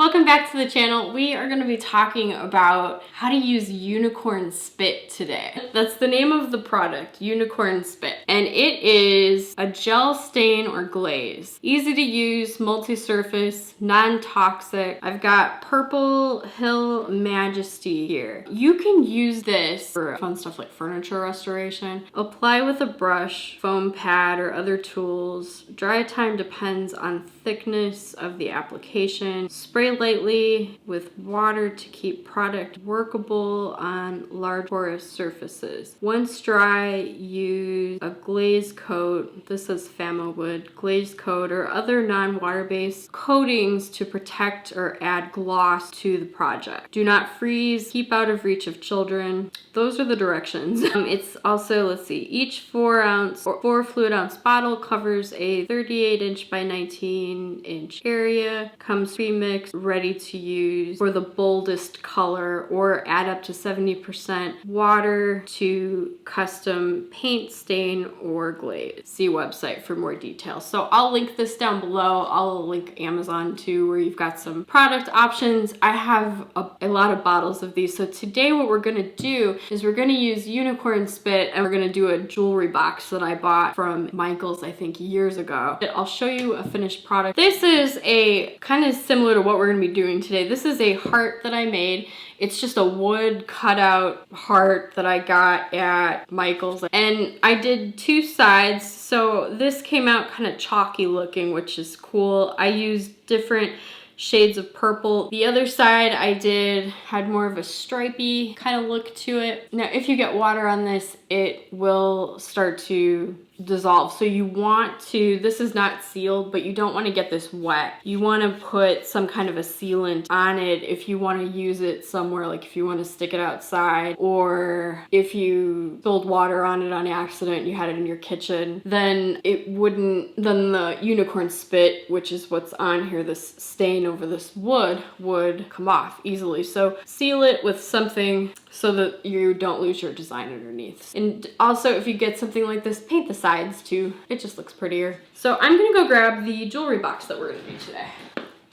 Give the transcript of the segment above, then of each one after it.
Welcome back to the channel. We are going to be talking about how to use unicorn spit today. That's the name of the product, unicorn spit. And it is a gel stain or glaze. Easy to use, multi-surface, non-toxic. I've got Purple Hill Majesty here. You can use this for fun stuff like furniture restoration. Apply with a brush, foam pad, or other tools. Dry time depends on thickness of the application. Spray lightly with water to keep product workable on large porous surfaces. Once dry, use a glaze coat. This is Fama wood, glaze coat, or other non-water-based coatings to protect or add gloss to the project. Do not freeze, keep out of reach of children. Those are the directions. It's also, let's see, each 4 fluid ounce bottle covers a 38" by 19" area, comes pre-mixed, ready to use for the boldest color, or add up to 70% water to custom paint, stain, or glaze. See website for more details. So I'll link this down below. I'll link Amazon too, where you've got some product options. I have a lot of bottles of these. So today what we're gonna do is we're gonna use unicorn spit, and we're gonna do a jewelry box that I bought from Michael's, I think, years ago. I'll show you a finished product. This is a kind of similar to what we're gonna be doing today. This is a heart that I made. It's just a wood cutout heart that I got at Michael's. And I did two sides. So this came out kind of chalky looking, which is cool. I used different shades of purple. The other side had more of a stripy kind of look to it. Now, if you get water on this, it will start to dissolve. So you want to, this is not sealed, but you don't want to get this wet. You want to put some kind of a sealant on it if you want to use it somewhere, like if you want to stick it outside, or if you spilled water on it on accident, you had it in your kitchen, then the unicorn spit, which is what's on here, this stain over this wood, would come off easily. So seal it with something so that you don't lose your design underneath. And also, if you get something like this, paint the sides too. It just looks prettier. So I'm gonna go grab the jewelry box that we're gonna do today.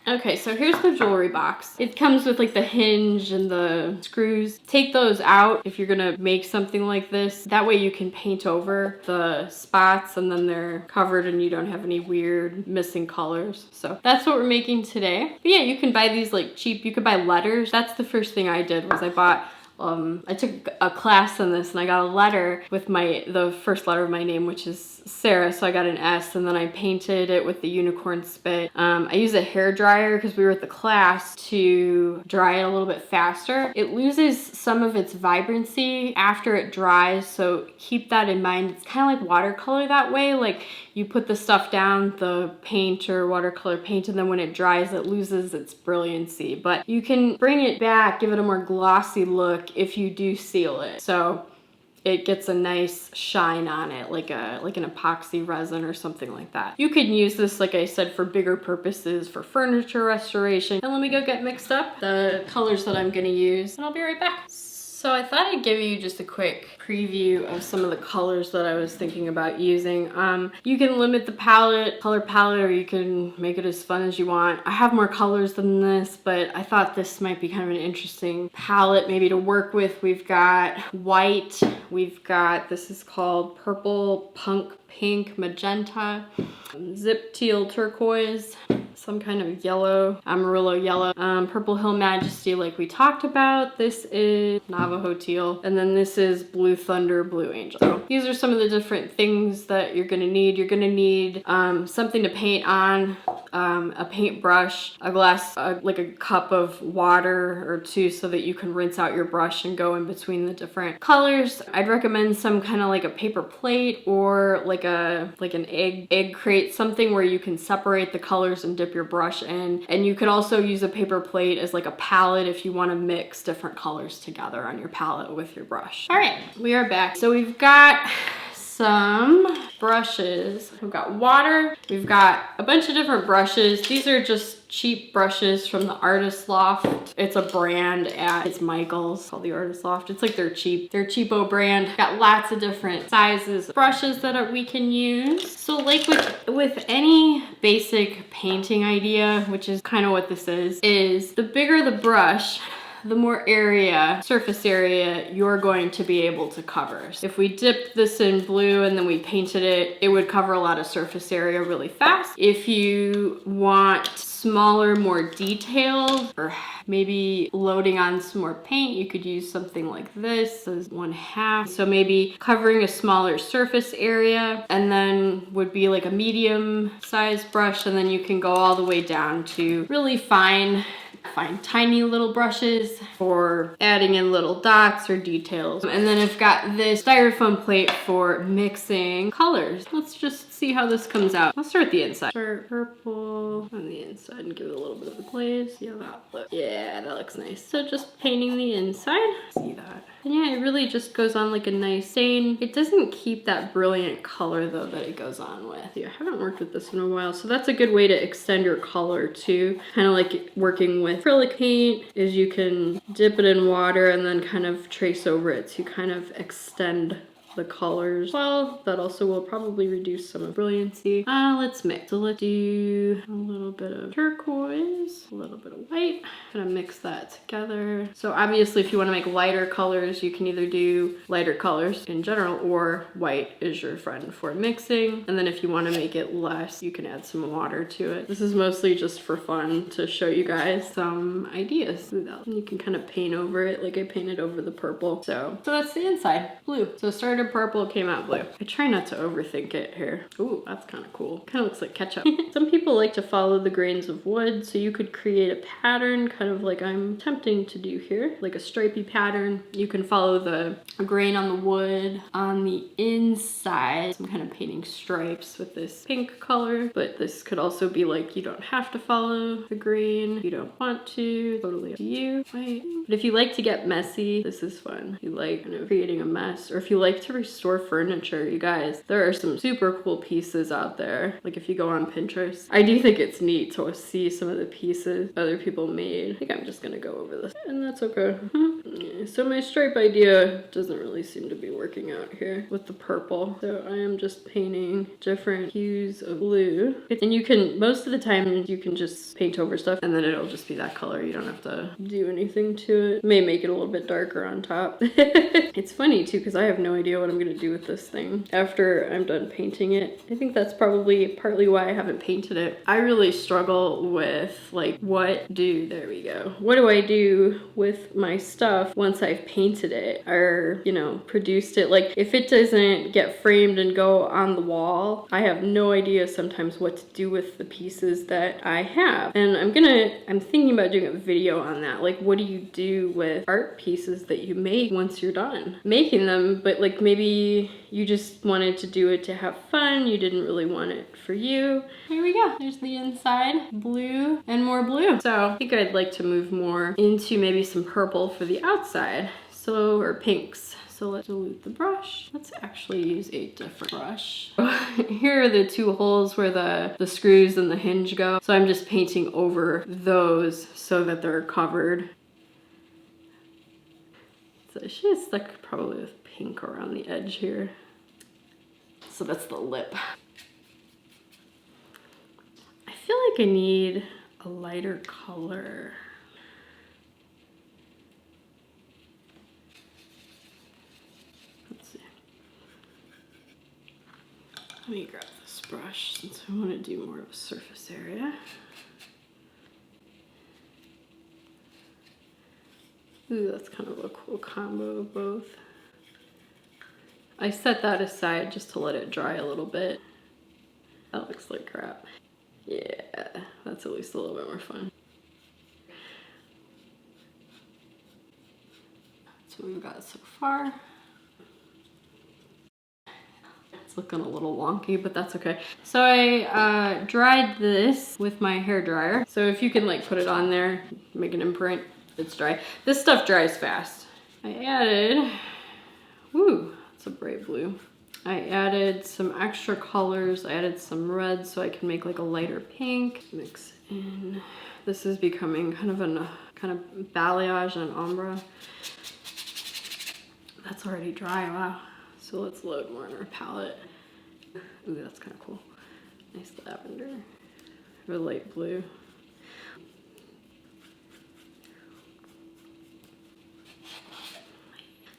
Okay, so here's the jewelry box. It comes with like the hinge and the screws. Take those out if you're gonna make something like this. That way you can paint over the spots and then they're covered and you don't have any weird missing colors. So that's what we're making today. But yeah, you can buy these like cheap. You could buy letters. That's the first thing I did, was I bought I took a class on this and I got a letter with the first letter of my name, which is Sarah, so I got an S, and then I painted it with the unicorn spit. I used a hair dryer because we were at the class to dry it a little bit faster. It loses some of its vibrancy after it dries, so keep that in mind. It's kind of like watercolor that way, like you put the stuff down, the paint or watercolor paint, and then when it dries it loses its brilliancy. But you can bring it back, give it a more glossy look if you do seal it. So it gets a nice shine on it, like an epoxy resin or something like that. You could use this, like I said, for bigger purposes, for furniture restoration. And let me go get mixed up the colors that I'm gonna use, and I'll be right back. So I thought I'd give you just a quick preview of some of the colors that I was thinking about using. You can limit the color palette, or you can make it as fun as you want. I have more colors than this, but I thought this might be kind of an interesting palette maybe to work with. We've got white, this is called Purple Punk Pink Magenta, Zip Teal Turquoise, some kind of yellow, Amarillo yellow, Purple Hill Majesty like we talked about. This is Navajo Teal, and then this is Blue Thunder, Blue Angel. So these are some of the different things that you're gonna need. You're gonna need something to paint on, a paintbrush, a glass, like a cup of water or two so that you can rinse out your brush and go in between the different colors. I'd recommend some kind of like a paper plate or like an egg crate, something where you can separate the colors and dip your brush in. And you could also use a paper plate as like a palette if you want to mix different colors together on your palette with your brush. All right, we are back. So we've got some brushes. We've got water. We've got a bunch of different brushes. These are just cheap brushes from the Artist Loft. It's a brand it's Michael's called the Artist Loft. It's like their cheapo brand. Got lots of different sizes of brushes that we can use. So like with any basic painting idea, which is kind of what this is the bigger the brush, the more surface area you're going to be able to cover. So if we dipped this in blue and then we painted it, it would cover a lot of surface area really fast. If you want smaller, more detailed, or maybe loading on some more paint, you could use something like this as 1/2. So maybe covering a smaller surface area, and then would be like a medium size brush, and then you can go all the way down to really fine tiny little brushes for adding in little dots or details. And then I've got this styrofoam plate for mixing colors. Let's just see how this comes out. I'll start the inside. Start purple on the inside and give it a little bit of a glaze. Yeah, that looks nice. So just painting the inside. See that? And yeah, it really just goes on like a nice stain. It doesn't keep that brilliant color though that it goes on with. Yeah, I haven't worked with this in a while, so that's a good way to extend your color too. Kind of like working with acrylic paint is you can dip it in water and then kind of trace over it to kind of extend the colors. Well, that also will probably reduce some of brilliancy. Let's mix. So let's do a little bit of turquoise, a little bit of white. Gonna mix that together. So obviously if you want to make lighter colors, you can either do lighter colors in general, or white is your friend for mixing. And then if you want to make it less, you can add some water to it. This is mostly just for fun to show you guys some ideas. And you can kind of paint over it like I painted over the purple. So that's the inside, blue. So started purple, came out blue. I try not to overthink it here. Ooh, that's kind of cool. Kind of looks like ketchup. Some people like to follow the grains of wood, so you could create a pattern kind of like I'm attempting to do here, like a stripy pattern. You can follow the grain on the wood on the inside. I'm kind of painting stripes with this pink color, but this could also be like, you don't have to follow the grain. You don't want to, totally up to you. Right. But if you like to get messy, this is fun. If you like kind of creating a mess, or if you like to restore furniture, you guys, there are some super cool pieces out there. Like if you go on Pinterest, I do think it's neat to see some of the pieces other people made. I think I'm just gonna go over this, and that's okay. So my stripe idea doesn't really seem to be working out here with the purple. So I am just painting different hues of blue. And you can, most of the time, you can just paint over stuff and then it'll just be that color. You don't have to do anything to it. May make it a little bit darker on top. It's funny too, because I have no idea what I'm gonna do with this thing after I'm done painting it. I think that's probably partly why I haven't painted it. I really struggle with like, there we go. What do I do with my stuff once I've painted it or, you know, produced it? Like if it doesn't get framed and go on the wall, I have no idea sometimes what to do with the pieces that I have. And I'm thinking about doing a video on that. Like, what do you do with art pieces that you make once you're done making them, but like maybe you just wanted to do it to have fun, you didn't really want it for you. Here we go. There's the inside, blue and more blue. So I think I'd like to move more into maybe some purple for the outside. So, or pinks. So let's dilute the brush. Let's actually use a different brush. Here are the two holes where the screws and the hinge go. So I'm just painting over those so that they're covered. So I should have stuck probably with pink around the edge here. So that's the lip. I feel like I need a lighter color. Let's see. Let me grab this brush since I want to do more of a surface area. Ooh, that's kind of a cool combo of both. I set that aside just to let it dry a little bit. That looks like crap. Yeah, that's at least a little bit more fun. That's what we've got so far. It's looking a little wonky, but that's okay. So I dried this with my hair dryer. So if you can like put it on there, make an imprint, it's dry. This stuff dries fast. I added, woo, it's a bright blue. I added some extra colors. I added some red so I can make like a lighter pink. Mix And this is becoming kind of balayage and ombre. That's already dry, wow. So let's load more in our palette. Ooh, that's kind of cool. Nice lavender, or light blue.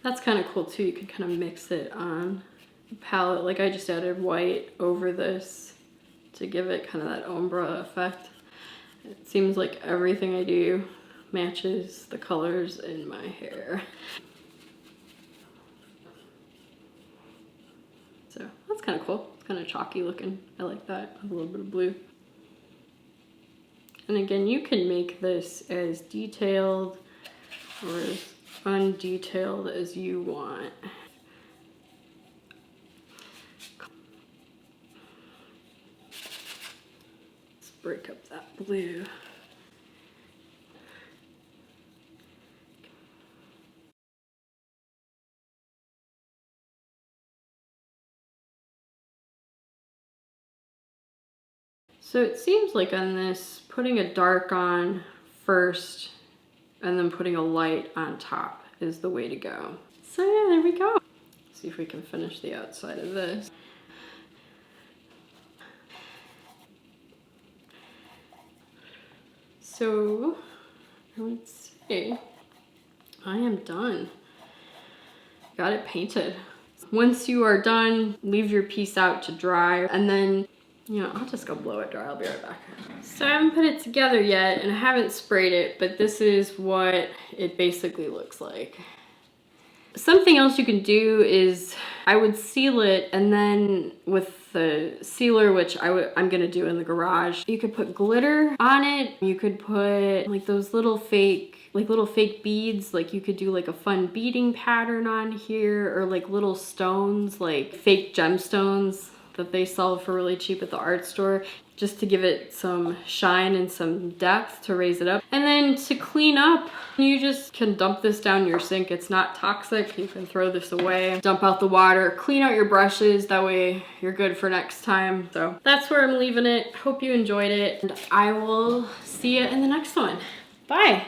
That's kind of cool too. You could kind of mix it on the palette. Like I just added white over this to give it kind of that ombre effect. It seems like everything I do matches the colors in my hair. So that's kind of cool. It's kind of chalky looking. I like that, a little bit of blue. And again, you can make this as detailed or as undetailed as you want. Let's break up that blue. So it seems like on this, putting a dark on first and then putting a light on top is the way to go. So yeah, there we go. Let's see if we can finish the outside of this. So let's see, I am done. Got it painted. Once you are done, leave your piece out to dry, and then, you know, I'll just go blow it dry. I'll be right back. So I haven't put it together yet and I haven't sprayed it, but this is what it basically looks like. Something else you can do is I would seal it, and then with the sealer, which I'm gonna do in the garage, you could put glitter on it. You could put like those little fake beads. Like you could do like a fun beading pattern on here, or like little stones, like fake gemstones that they sell for really cheap at the art store, just to give it some shine and some depth to raise it up. And then to clean up, you just can dump this down your sink. It's not toxic. You can throw this away, dump out the water, clean out your brushes. That way you're good for next time. So that's where I'm leaving it. Hope you enjoyed it, and I will see you in the next one. Bye.